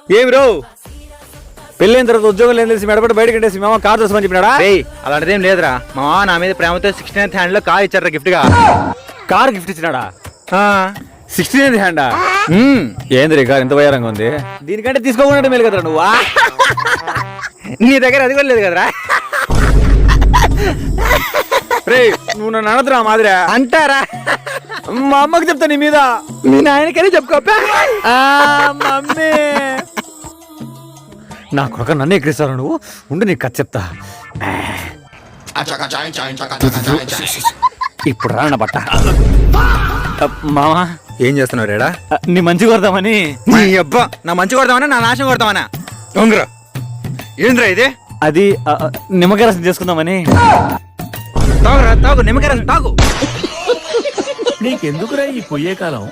ఏమి రో పెళ్ళైన తర్వాత ఉద్యోగం లేని తెలిసి మెడపడి బయటకు కట్టేసి మామ కార్ చూసమని చెప్పినాడా? అలాంటిదేం లేదురా. మా మామ నా మీద ప్రేమతో 69th హ్యాండ్ లో కార్ ఇచ్చారా గిఫ్ట్ గా. కార్ గిఫ్ట్ ఇచ్చినాడా? 69th హ్యాండా? ఏంది కార్ ఇంత వయారంగా ఉంది? దీనికంటే తీసుకోకుండా మేలు కదరా నువ్వా? నీ దగ్గర అది కూడా లేదు కదరా. రే నువ్వు నన్ను అనదురా మాదిరా అంటారా? మా అమ్మకి చెప్తా నీ మీద. మీ నాయనకనే చెప్పుకోపా. మమ్మీ నా కొడుక నన్ను ఎక్కిరిస్తావు నువ్వు. ఉండు నీకు కథ చెప్తా. ఇప్పుడు రా నా బట్ట. మామా ఏం చేస్తున్నావు రేడా? నీ మంచి కొడదామని. నీ అబ్బా నా మంచి కొడతామన్నా నా నాశనం కొడతామన్నా? దొంగరా ఏంద్రా ఇది? అది నిమ్మకాయ రసం చేసుకుందామని. తాగురా తాగు, నిమ్మకాయ రసం తాగు. నీకెందుకురా ఈ పొయ్యే కాలం?